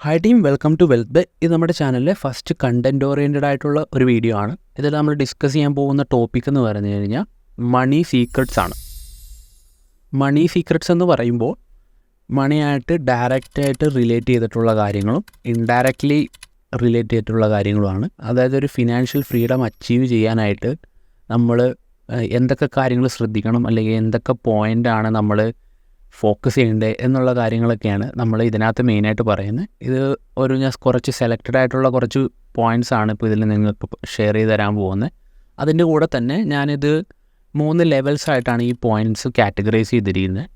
Hi team, welcome to wealth. ഇത് നമ്മുടെ ചാനലിലെ ഫസ്റ്റ് കണ്ടൻറ് ഓറിയൻറ്റഡ് ആയിട്ടുള്ള ഒരു വീഡിയോ ആണ്. ഇതിൽ നമ്മൾ ഡിസ്കസ് ചെയ്യാൻ പോകുന്ന ടോപ്പിക് എന്ന് പറഞ്ഞു കഴിഞ്ഞാൽ മണി സീക്രട്സ് ആണ്. മണി സീക്രട്സ് എന്ന് പറയുമ്പോൾ മണിയായിട്ട് ഡയറക്റ്റായിട്ട് റിലേറ്റ് ചെയ്തിട്ടുള്ള കാര്യങ്ങളും ഇൻഡയറക്റ്റ്ലി റിലേറ്റ് ചെയ്തിട്ടുള്ള കാര്യങ്ങളുമാണ്. അതായത് ഒരു ഫിനാൻഷ്യൽ ഫ്രീഡം അച്ചീവ് ചെയ്യാനായിട്ട് നമ്മൾ എന്തൊക്കെ കാര്യങ്ങൾ ശ്രദ്ധിക്കണം, അല്ലെങ്കിൽ എന്തൊക്കെ പോയിൻ്റാണ് നമ്മൾ ഫോക്കസ് ചെയ്യേണ്ടത് എന്നുള്ള കാര്യങ്ങളൊക്കെയാണ് നമ്മൾ ഇതിനകത്ത് മെയിനായിട്ട് പറയുന്നത്. ഇത് ഞാൻ കുറച്ച് സെലക്റ്റഡ് ആയിട്ടുള്ള കുറച്ച് പോയിൻറ്റ്സ് ആണ് ഇപ്പോൾ ഇതിൽ നിങ്ങൾക്ക് ഷെയർ ചെയ്ത് തരാൻ പോകുന്നത്. അതിൻ്റെ കൂടെ തന്നെ ഞാനിത് 3 ലെവൽസ് ആയിട്ടാണ് ഈ പോയിൻറ്റ്സ് കാറ്റഗറൈസ് ചെയ്തിരിക്കുന്നത്.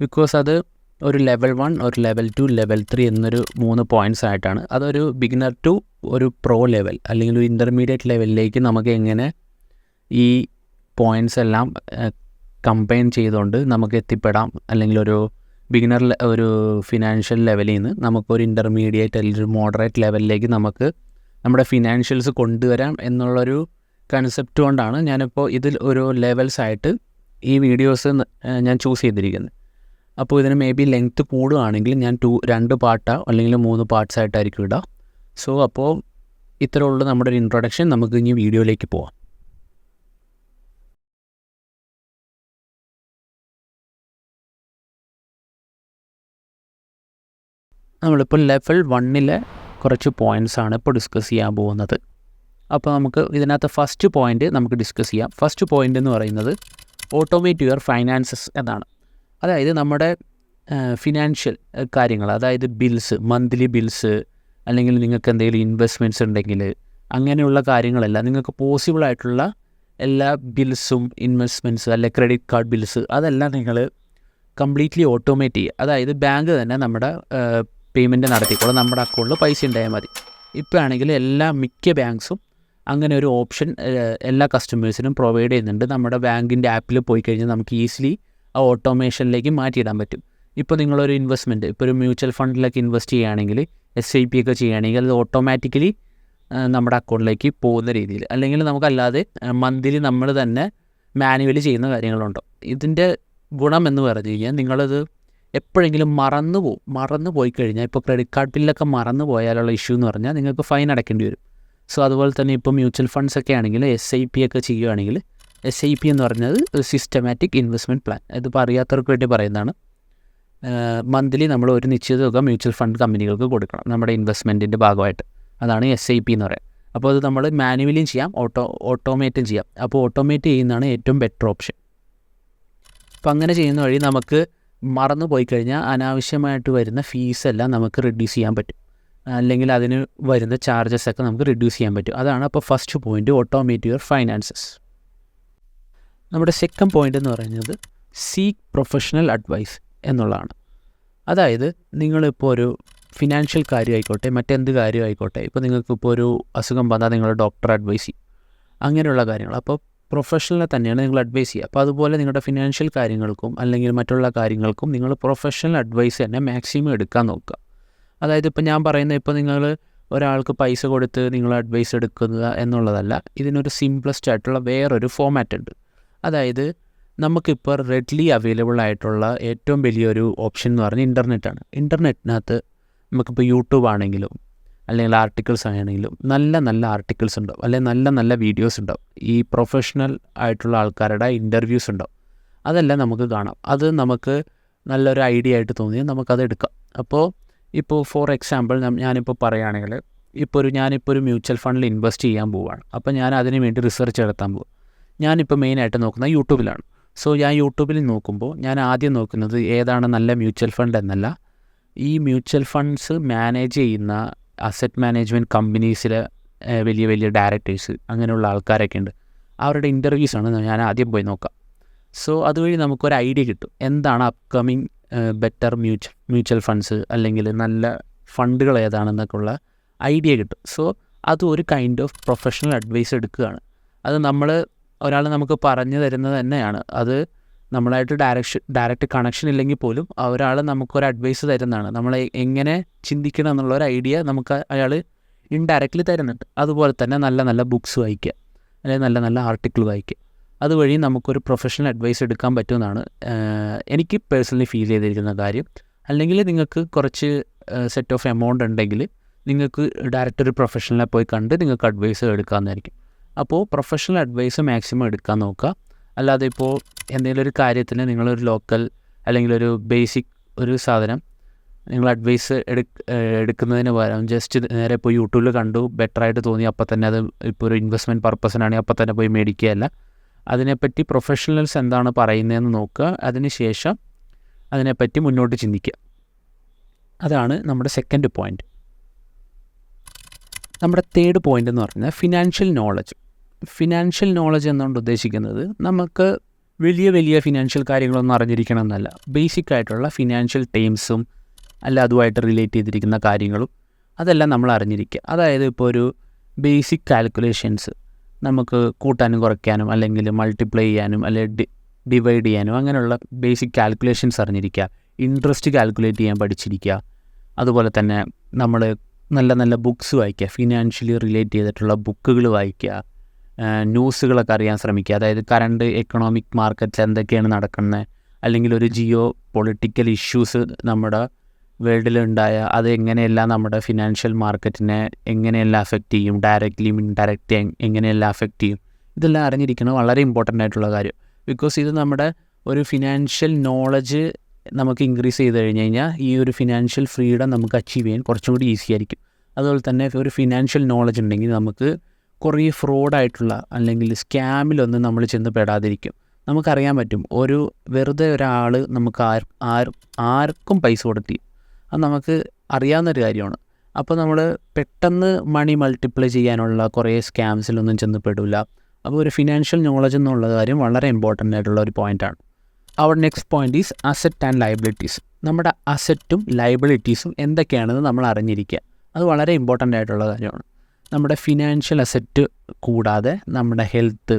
ബിക്കോസ് അത് ഒരു ലെവൽ 1, ഒരു ലെവൽ 2, ലെവൽ 3 എന്നൊരു 3 പോയിൻറ്റ്സ് ആയിട്ടാണ്. അതൊരു ബിഗിനർ ടു ഒരു പ്രോ ലെവൽ അല്ലെങ്കിൽ ഒരു ഇൻ്റർമീഡിയറ്റ് ലെവലിലേക്ക് നമുക്ക് എങ്ങനെ ഈ പോയിൻറ്റ്സ് എല്ലാം കമ്പൈൻ ചെയ്തുകൊണ്ട് നമുക്ക് എത്തിപ്പെടാം, അല്ലെങ്കിൽ ഒരു ബിഗിനർ ഒരു ഫിനാൻഷ്യൽ ലെവലിൽ നിന്ന് നമുക്കൊരു ഇൻ്റർമീഡിയറ്റ് അല്ലെങ്കിൽ ഒരു മോഡറേറ്റ് ലെവലിലേക്ക് നമുക്ക് നമ്മുടെ ഫിനാൻഷ്യൽസ് കൊണ്ടുവരാം എന്നുള്ളൊരു കൺസെപ്റ്റ് കൊണ്ടാണ് ഞാനിപ്പോൾ ഇതിൽ ഒരു ലെവൽസ് ആയിട്ട് ഈ വീഡിയോസ് ഞാൻ ചൂസ് ചെയ്തിരിക്കുന്നത്. അപ്പോൾ ഇതിന് മേ ബി ലെങ്ത്ത് കൂടുകയാണെങ്കിൽ ഞാൻ 2 പാർട്ടോ അല്ലെങ്കിൽ 3 പാർട്സ് ആയിട്ടായിരിക്കും ഇടാം. സോ അപ്പോൾ ഇത്രയുള്ള നമ്മുടെ ഒരു ഇൻട്രൊഡക്ഷൻ. നമുക്ക് ഇനി വീഡിയോയിലേക്ക് പോവാം. നമ്മളിപ്പോൾ ലെവൽ 1 കുറച്ച് പോയിൻറ്റ്സ് ആണ് ഇപ്പോൾ ഡിസ്കസ് ചെയ്യാൻ പോകുന്നത്. അപ്പോൾ നമുക്ക് ഇതിനകത്ത് ഫസ്റ്റ് പോയിൻ്റ് നമുക്ക് ഡിസ്കസ് ചെയ്യാം. ഫസ്റ്റ് പോയിൻ്റ് എന്ന് പറയുന്നത് ഓട്ടോമേറ്റ് യുവർ ഫൈനാൻസസ് എന്നാണ്. അതായത് നമ്മുടെ ഫിനാൻഷ്യൽ കാര്യങ്ങൾ, അതായത് ബിൽസ്, മന്ത്ലി ബിൽസ്, അല്ലെങ്കിൽ നിങ്ങൾക്ക് എന്തെങ്കിലും ഇൻവെസ്റ്റ്മെൻറ്റ്സ് ഉണ്ടെങ്കിൽ അങ്ങനെയുള്ള കാര്യങ്ങളെല്ലാം നിങ്ങൾക്ക് പോസിബിളായിട്ടുള്ള എല്ലാ ബിൽസും ഇൻവെസ്റ്റ്മെൻറ്റ്സ് അല്ലെ ക്രെഡിറ്റ് കാർഡ് ബിൽസ് അതെല്ലാം നിങ്ങൾ കംപ്ലീറ്റ്ലി ഓട്ടോമേറ്റ് ചെയ്യുക. അതായത് ബാങ്ക് തന്നെ നമ്മുടെ പേയ്മെൻറ്റ് നടത്തിക്കോളും, നമ്മുടെ അക്കൗണ്ടിൽ പൈസ ഉണ്ടായാൽ മതി. ഇപ്പോൾ ആണെങ്കിൽ മിക്ക ബാങ്ക്സും അങ്ങനെ ഒരു ഓപ്ഷൻ എല്ലാ കസ്റ്റമേഴ്സിനും പ്രൊവൈഡ് ചെയ്യുന്നുണ്ട്. നമ്മുടെ ബാങ്കിൻ്റെ ആപ്പിൽ പോയി കഴിഞ്ഞാൽ നമുക്ക് ഈസിലി ആ ഓട്ടോമേഷനിലേക്ക് മാറ്റിയിടാൻ പറ്റും. ഇപ്പോൾ നിങ്ങളൊരു ഇൻവെസ്റ്റ്മെൻറ്റ്, ഇപ്പോൾ ഒരു മ്യൂച്വൽ ഫണ്ടിലൊക്കെ ഇൻവെസ്റ്റ് ചെയ്യുകയാണെങ്കിൽ, SIP ഒക്കെ ചെയ്യുകയാണെങ്കിൽ അത് ഓട്ടോമാറ്റിക്കലി നമ്മുടെ അക്കൗണ്ടിലേക്ക് പോകുന്ന രീതിയിൽ, അല്ലെങ്കിൽ നമുക്കല്ലാതെ മന്ത്ലി നമ്മൾ തന്നെ മാനുവലി ചെയ്യുന്ന കാര്യങ്ങളുണ്ടോ. ഇതിൻ്റെ ഗുണം എന്ന് പറഞ്ഞു കഴിഞ്ഞാൽ നിങ്ങളത് എപ്പോഴെങ്കിലും മറന്നു പോയി കഴിഞ്ഞാൽ, ഇപ്പോൾ ക്രെഡിറ്റ് കാർഡ് ബില്ലൊക്കെ മറന്നു പോയാലുള്ള ഇഷ്യൂ എന്ന് പറഞ്ഞാൽ നിങ്ങൾക്ക് ഫൈൻ അടയ്ക്കേണ്ടി വരും. സോ അതുപോലെ തന്നെ ഇപ്പോൾ മ്യൂച്വൽ ഫണ്ട്സ് ഒക്കെ ആണെങ്കിൽ SIP ഒക്കെ ചെയ്യുകയാണെങ്കിൽ, SIP എന്ന് പറഞ്ഞത് സിസ്റ്റമാറ്റിക് ഇൻവെസ്റ്റ്മെൻറ്റ് പ്ലാൻ. ഇതിപ്പോൾ അറിയാത്തവർക്ക് വേണ്ടി പറയുന്നതാണ്. മന്ത്ലി നമ്മൾ ഒരു നിശ്ചിത തുക മ്യൂച്വൽ ഫണ്ട് കമ്പനികൾക്ക് കൊടുക്കണം നമ്മുടെ ഇൻവെസ്റ്റ്മെൻറ്റിൻ്റെ ഭാഗമായിട്ട്. അതാണ് SIP എന്ന് പറയുന്നത്. അപ്പോൾ അത് നമ്മൾ മാനുവലിയും ചെയ്യാം, ഓട്ടോമേറ്റും ചെയ്യാം. അപ്പോൾ ഓട്ടോമേറ്റ് ചെയ്യുന്നതാണ് ഏറ്റവും ബെറ്റർ ഓപ്ഷൻ. അപ്പോൾ അങ്ങനെ ചെയ്യുന്ന വഴി നമുക്ക് മറന്നു പോയി കഴിഞ്ഞാൽ അനാവശ്യമായിട്ട് വരുന്ന ഫീസെല്ലാം നമുക്ക് റിഡ്യൂസ് ചെയ്യാൻ പറ്റും, അല്ലെങ്കിൽ അതിന് വരുന്ന ചാർജസ് ഒക്കെ നമുക്ക് റിഡ്യൂസ് ചെയ്യാൻ പറ്റും. അതാണ് അപ്പോൾ first point, automate your finances. നമ്മുടെ സെക്കൻഡ് പോയിൻ്റ് എന്ന് പറയുന്നത് സീക്ക് പ്രൊഫഷണൽ അഡ്വൈസ് എന്നുള്ളതാണ്. അതായത് നിങ്ങളിപ്പോൾ ഒരു ഫിനാൻഷ്യൽ കാര്യമായിക്കോട്ടെ, മറ്റെന്ത് കാര്യമായിക്കോട്ടെ, ഇപ്പോൾ നിങ്ങൾക്കിപ്പോൾ ഒരു അസുഖം വന്നാൽ നിങ്ങൾ ഡോക്ടറെ അഡ്വൈസ് ചെയ്യും, അങ്ങനെയുള്ള കാര്യങ്ങൾ. അപ്പോൾ പ്രൊഫഷണലിനെ തന്നെയാണ് നിങ്ങൾ അഡ്വൈസ് ചെയ്യുക. അപ്പോൾ അതുപോലെ നിങ്ങളുടെ ഫിനാൻഷ്യൽ കാര്യങ്ങൾക്കും അല്ലെങ്കിൽ മറ്റുള്ള കാര്യങ്ങൾക്കും നിങ്ങൾ പ്രൊഫഷണൽ അഡ്വൈസ് തന്നെ മാക്സിമം എടുക്കാൻ നോക്കുക. അതായത് ഇപ്പോൾ ഞാൻ പറയുന്നത്, ഇപ്പോൾ നിങ്ങൾ ഒരാൾക്ക് പൈസ കൊടുത്ത് നിങ്ങൾ അഡ്വൈസ് എടുക്കുക എന്നുള്ളതല്ല. ഇതിനൊരു സിംപ്ലസ്റ്റ് ആയിട്ടുള്ള വേറൊരു ഫോമാറ്റ് ഉണ്ട്. അതായത് നമുക്കിപ്പോൾ റെഡ്ലി അവൈലബിൾ ആയിട്ടുള്ള ഏറ്റവും വലിയൊരു ഓപ്ഷൻ എന്ന് പറഞ്ഞാൽ ഇൻ്റർനെറ്റാണ്. ഇൻ്റർനെറ്റിനകത്ത് നമുക്കിപ്പോൾ യൂട്യൂബ് ആണെങ്കിലും അല്ലെങ്കിൽ ആർട്ടിക്കിൾസ് ആണെങ്കിലും നല്ല ആർട്ടിക്കിൾസ് ഉണ്ടാവും, അല്ലെങ്കിൽ നല്ല വീഡിയോസ് ഉണ്ടാവും. ഈ പ്രൊഫഷണൽ ആയിട്ടുള്ള ആൾക്കാരുടെ ഇൻ്റർവ്യൂസ് ഉണ്ടാവും. അതെല്ലാം നമുക്ക് കാണാം. അത് നമുക്ക് നല്ലൊരു ഐഡിയ ആയിട്ട് തോന്നിയാൽ നമുക്കത് എടുക്കാം. ഇപ്പോൾ ഫോർ എക്സാമ്പിൾ ഞാനിപ്പോൾ പറയുകയാണെങ്കിൽ, ഞാനിപ്പോൾ ഒരു മ്യൂച്വൽ ഫണ്ടിൽ ഇൻവെസ്റ്റ് ചെയ്യാൻ പോവുകയാണ്. അപ്പോൾ ഞാൻ അതിന് വേണ്ടി റിസർച്ച് നടത്താൻ പോകും. ഞാനിപ്പോൾ മെയിനായിട്ട് നോക്കുന്നത് യൂട്യൂബിലാണ്. സോ ഞാൻ യൂട്യൂബിൽ നോക്കുമ്പോൾ ഞാൻ ആദ്യം നോക്കുന്നത് ഏതാണ് നല്ല മ്യൂച്വൽ ഫണ്ട് എന്നല്ല, ഈ മ്യൂച്വൽ ഫണ്ട്സ് മാനേജ് ചെയ്യുന്ന അസറ്റ് മാനേജ്മെൻറ്റ് കമ്പനീസിലെ വലിയ ഡയറക്ടേഴ്സ്, അങ്ങനെയുള്ള ആൾക്കാരൊക്കെ ഉണ്ട്. അവരുടെ ഇൻ്റർവ്യൂസാണ് ഞാൻ ആദ്യം പോയി നോക്കാം. സോ അതുവഴി നമുക്കൊരു ഐഡിയ കിട്ടും എന്താണ് അപ്കമിങ് ബെറ്റർ മ്യൂച്വൽ ഫണ്ട്സ്, അല്ലെങ്കിൽ നല്ല ഫണ്ടുകൾ ഏതാണെന്നൊക്കെ ഉള്ള ഐഡിയ കിട്ടും. സോ അതും ഒരു കൈൻഡ് ഓഫ് പ്രൊഫഷണൽ അഡ്വൈസ് എടുക്കുകയാണ്. അത് ഒരാൾ നമുക്ക് പറഞ്ഞു തരുന്നത് തന്നെയാണ്. അത് നമ്മളായിട്ട് ഡയറക്റ്റ് കണക്ഷൻ ഇല്ലെങ്കിൽ പോലും ഒരാൾ നമുക്കൊരു അഡ്വൈസ് തരുന്നതാണ്. നമ്മൾ എങ്ങനെ ചിന്തിക്കണം എന്നുള്ളൊരു ഐഡിയ നമുക്ക് അയാൾ ഇൻഡയറക്റ്റ്ലി തരുന്നുണ്ട്. അതുപോലെ തന്നെ നല്ല ബുക്സ് വായിക്കുക, അല്ലെങ്കിൽ നല്ല ആർട്ടിക്കിൾ വായിക്കുക. അതുവഴി നമുക്കൊരു പ്രൊഫഷണൽ അഡ്വൈസ് എടുക്കാൻ പറ്റുമെന്നാണ് എനിക്ക് പേഴ്സണലി ഫീൽ ചെയ്തിരിക്കുന്ന കാര്യം. അല്ലെങ്കിൽ നിങ്ങൾക്ക് കുറച്ച് സെറ്റ് ഓഫ് എമൗണ്ട് ഉണ്ടെങ്കിൽ നിങ്ങൾക്ക് ഡയറക്റ്റ് ഒരു പ്രൊഫഷണലെ പോയി കണ്ട് നിങ്ങൾക്ക് അഡ്വൈസ് എടുക്കാമെന്നായിരിക്കും. അപ്പോൾ പ്രൊഫഷണൽ അഡ്വൈസ് മാക്സിമം എടുക്കാൻ നോക്കുക. അല്ലാതെ ഇപ്പോൾ എന്തെങ്കിലും ഒരു കാര്യത്തിന് നിങ്ങളൊരു ലോക്കൽ അല്ലെങ്കിൽ ഒരു ബേസിക് ഒരു സാധനം നിങ്ങൾ അഡ്വൈസ് എടുക്കുന്നതിന് പകരം ജസ്റ്റ് നേരെ പോയി യൂട്യൂബിൽ കണ്ടു ബെറ്ററായിട്ട് തോന്നി അപ്പോൾ തന്നെ അത് ഇപ്പോൾ ഒരു ഇൻവെസ്റ്റ്മെൻറ്റ് പർപ്പസിനാണെങ്കിൽ അപ്പോൾ തന്നെ പോയി മേടിക്കുകയല്ല. അതിനെപ്പറ്റി പ്രൊഫഷണൽസ് എന്താണ് പറയുന്നതെന്ന് നോക്കുക, അതിനുശേഷം അതിനെപ്പറ്റി മുന്നോട്ട് ചിന്തിക്കുക. അതാണ് നമ്മുടെ സെക്കൻഡ് പോയിൻ്റ്. നമ്മുടെ തേർഡ് പോയിൻ്റ് എന്ന് പറഞ്ഞാൽ ഫിനാൻഷ്യൽ നോളജ്. ഫിനാൻഷ്യൽ നോളജ് എന്നുകൊണ്ട് ഉദ്ദേശിക്കുന്നത് നമുക്ക് വലിയ ഫിനാൻഷ്യൽ കാര്യങ്ങളൊന്നും അറിഞ്ഞിരിക്കണം എന്നല്ല. ബേസിക് ആയിട്ടുള്ള ഫിനാൻഷ്യൽ ടേംസും അല്ല അതുമായിട്ട് റിലേറ്റ് ചെയ്തിരിക്കുന്ന കാര്യങ്ങളും അതെല്ലാം നമ്മൾ അറിഞ്ഞിരിക്കുക. അതായത് ഇപ്പോൾ ഒരു ബേസിക് കാൽക്കുലേഷൻസ് നമുക്ക് കൂട്ടാനും കുറയ്ക്കാനും അല്ലെങ്കിൽ മൾട്ടിപ്ലൈ ചെയ്യാനും അല്ലെങ്കിൽ ഡിവൈഡ് ചെയ്യാനും അങ്ങനെയുള്ള ബേസിക് കാൽക്കുലേഷൻസ് അറിഞ്ഞിരിക്കുക. ഇൻട്രസ്റ്റ് കാൽക്കുലേറ്റ് ചെയ്യാൻ പഠിച്ചിരിക്കുക. അതുപോലെ തന്നെ നമ്മൾ നല്ല ബുക്സ് വായിക്കുക, ഫിനാൻഷ്യലി റിലേറ്റ് ചെയ്തിട്ടുള്ള ബുക്കുകൾ വായിക്കുക, ന്യൂസുകളൊക്കെ അറിയാൻ ശ്രമിക്കുക. അതായത് കറണ്ട് എക്കണോമിക് മാർക്കറ്റ്സ് എന്തൊക്കെയാണ് നടക്കുന്നത്, അല്ലെങ്കിൽ ഒരു ജിയോ പൊളിറ്റിക്കൽ ഇഷ്യൂസ് നമ്മുടെ വേൾഡിലുണ്ടായ അത് എങ്ങനെയെല്ലാം നമ്മുടെ ഫിനാൻഷ്യൽ മാർക്കറ്റിനെ എങ്ങനെയെല്ലാം അഫക്റ്റ് ചെയ്യും, ഡയറക്റ്റ്ലിയും ഇൻഡയറക്റ്റ് എങ്ങനെയെല്ലാം അഫക്റ്റ് ചെയ്യും, ഇതെല്ലാം അറിഞ്ഞിരിക്കുന്നത് വളരെ ഇമ്പോർട്ടൻ്റ് ആയിട്ടുള്ള കാര്യം. ബിക്കോസ് ഇത് നമ്മുടെ ഒരു ഫിനാൻഷ്യൽ നോളജ് നമുക്ക് ഇൻക്രീസ് ചെയ്ത് കഴിഞ്ഞ് കഴിഞ്ഞാൽ ഈ ഒരു ഫിനാൻഷ്യൽ ഫ്രീഡം നമുക്ക് അച്ചീവ് ചെയ്യാൻ കുറച്ചും കൂടി ഈസി ആയിരിക്കും. അതുപോലെ തന്നെ ഒരു ഫിനാൻഷ്യൽ നോളജ് ഉണ്ടെങ്കിൽ നമുക്ക് കുറേ ഫ്രോഡായിട്ടുള്ള അല്ലെങ്കിൽ സ്കാമിലൊന്നും നമ്മൾ ചെന്ന് പെടാതിരിക്കും. നമുക്കറിയാൻ പറ്റും ഒരു വെറുതെ ഒരാൾ നമുക്ക് ആർക്കും പൈസ കൊടുത്തി, അത് നമുക്ക് അറിയാവുന്നൊരു കാര്യമാണ്. അപ്പോൾ നമ്മൾ പെട്ടെന്ന് മണി മൾട്ടിപ്ലൈ ചെയ്യാനുള്ള കുറേ സ്കാംസിലൊന്നും ചെന്ന് പെടില്ല. അപ്പോൾ ഒരു ഫിനാൻഷ്യൽ നോളജ് എന്നുള്ള കാര്യം വളരെ ഇമ്പോർട്ടൻ്റ് ആയിട്ടുള്ള ഒരു പോയിൻ്റാണ്. അവർ next point is asset and liabilities. നമ്മുടെ അസറ്റും ലയബിലിറ്റീസും എന്തൊക്കെയാണെന്ന് നമ്മൾ അറിഞ്ഞിരിക്കുക. അത് വളരെ ഇമ്പോർട്ടൻ്റ് ആയിട്ടുള്ള കാര്യമാണ്. നമ്മുടെ ഫിനാൻഷ്യൽ അസറ്റ് കൂടാതെ നമ്മുടെ ഹെൽത്ത്,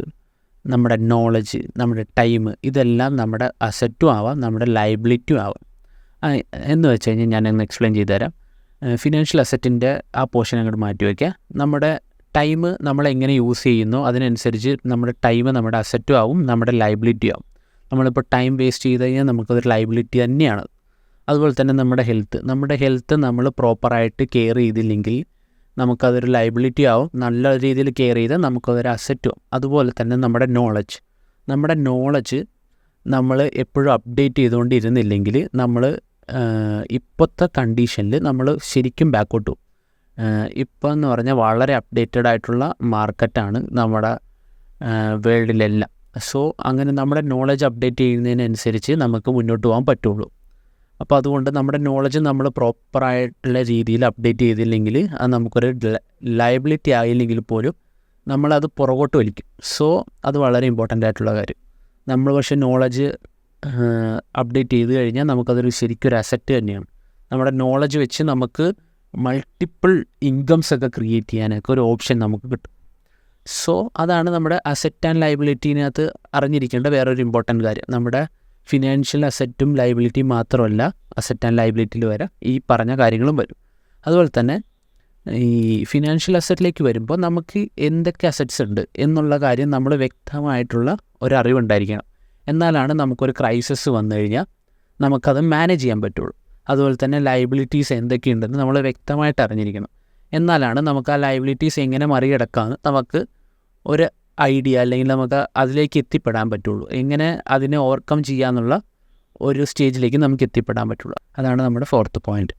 നമ്മുടെ നോളജ്, നമ്മുടെ ടൈം, ഇതെല്ലാം നമ്മുടെ അസറ്റും ആവാം നമ്മുടെ ലയബിലിറ്റിയും ആവാം. എന്ന് വെച്ച് കഴിഞ്ഞാൽ ഞാനൊന്ന് എക്സ്പ്ലെയിൻ ചെയ്തു തരാം. ഫിനാൻഷ്യൽ അസറ്റിൻ്റെ ആ പോർഷൻ അങ്ങോട്ട് മാറ്റി വയ്ക്കുക. നമ്മുടെ ടൈം നമ്മളെങ്ങനെ യൂസ് ചെയ്യുന്നോ അതിനനുസരിച്ച് നമ്മുടെ ടൈം നമ്മുടെ അസറ്റും ആവും നമ്മുടെ ലയബിലിറ്റി ആവും. നമ്മളിപ്പോൾ ടൈം വേസ്റ്റ് ചെയ്ത് കഴിഞ്ഞാൽ നമുക്കതൊരു ലയബിലിറ്റി തന്നെയാണ്. അതുപോലെ തന്നെ നമ്മുടെ ഹെൽത്ത് നമ്മൾ പ്രോപ്പറായിട്ട് കെയർ ചെയ്തില്ലെങ്കിൽ നമുക്കതൊരു ലയബിലിറ്റി ആവും. നല്ല രീതിയിൽ കെയർ ചെയ്താൽ നമുക്കതൊരു അസറ്റും ആവും. അതുപോലെ തന്നെ നമ്മുടെ നോളജ് നമ്മൾ എപ്പോഴും അപ്ഡേറ്റ് ചെയ്തുകൊണ്ടിരുന്നില്ലെങ്കിൽ നമ്മൾ ഇപ്പോഴത്തെ കണ്ടീഷനിൽ നമ്മൾ ശരിക്കും ബാക്കോട്ട് പോകും. ഇപ്പോൾ എന്ന് പറഞ്ഞാൽ വളരെ അപ്ഡേറ്റഡ് ആയിട്ടുള്ള മാർക്കറ്റാണ് നമ്മുടെ വേൾഡിലെല്ലാം. സോ അങ്ങനെ നമ്മുടെ നോളജ് അപ്ഡേറ്റ് ചെയ്യുന്നതിനനുസരിച്ച് നമുക്ക് മുന്നോട്ട് പോകാൻ പറ്റുള്ളൂ. അപ്പോൾ അതുകൊണ്ട് നമ്മുടെ നോളജ് നമ്മൾ പ്രോപ്പറായിട്ടുള്ള രീതിയിൽ അപ്ഡേറ്റ് ചെയ്തില്ലെങ്കിൽ അത് നമുക്കൊരു ലയബിലിറ്റി ആയില്ലെങ്കിൽ പോലും നമ്മളത് പുറകോട്ട് വലിക്കും. സോ അത് വളരെ ഇമ്പോർട്ടൻ്റ് ആയിട്ടുള്ള കാര്യം. നമ്മൾ പക്ഷേ നോളജ് അപ്ഡേറ്റ് ചെയ്ത് കഴിഞ്ഞാൽ നമുക്കതൊരു ശരിക്കൊരു അസറ്റ് തന്നെയാണ്. നമ്മുടെ നോളജ് വെച്ച് നമുക്ക് മൾട്ടിപ്പിൾ ഇൻകംസ് ഒക്കെ ക്രിയേറ്റ് ചെയ്യാനൊക്കെ ഒരു ഓപ്ഷൻ നമുക്ക് കിട്ടും. സോ അതാണ് നമ്മുടെ അസറ്റ് ആൻഡ് ലയബിലിറ്റീനകത്ത് അറിഞ്ഞിരിക്കേണ്ട വേറൊരു ഇമ്പോർട്ടൻ്റ് കാര്യം. നമ്മുടെ ഫിനാൻഷ്യൽ അസറ്റും ലയബിലിറ്റിയും മാത്രമല്ല, അസറ്റ് ആൻഡ് ലയബിലിറ്റിയിൽ വരെ ഈ പറഞ്ഞ കാര്യങ്ങളും വരും. അതുപോലെ തന്നെ ഈ ഫിനാൻഷ്യൽ അസറ്റിലേക്ക് വരുമ്പോൾ നമുക്ക് എന്തൊക്കെ അസറ്റ്സ് ഉണ്ട് എന്നുള്ള കാര്യം നമ്മൾ വ്യക്തമായിട്ടുള്ള ഒരറിവുണ്ടായിരിക്കണം. എന്നാലാണ് നമുക്കൊരു ക്രൈസിസ് വന്നു കഴിഞ്ഞാൽ നമുക്കത് മാനേജ് ചെയ്യാൻ പറ്റുള്ളൂ. അതുപോലെ തന്നെ ലയബിലിറ്റീസ് എന്തൊക്കെയുണ്ടെന്ന് നമ്മൾ വ്യക്തമായിട്ട് അറിഞ്ഞിരിക്കണം. എന്നാലാണ് നമുക്ക് ആ ലയബിലിറ്റീസ് എങ്ങനെ മറികടക്കാമെന്ന് നമുക്ക് ഒരു ഐഡിയ അല്ലെങ്കിൽ നമുക്ക് അതിലേക്ക് എത്തിപ്പെടാൻ പറ്റുള്ളൂ. എങ്ങനെ അതിനെ ഓവർകം ചെയ്യാമെന്നുള്ള ഒരു സ്റ്റേജിലേക്ക് നമുക്ക് എത്തിപ്പെടാൻ പറ്റുള്ളൂ. അതാണ് നമ്മുടെ ഫോർത്ത് പോയിൻ്റ്.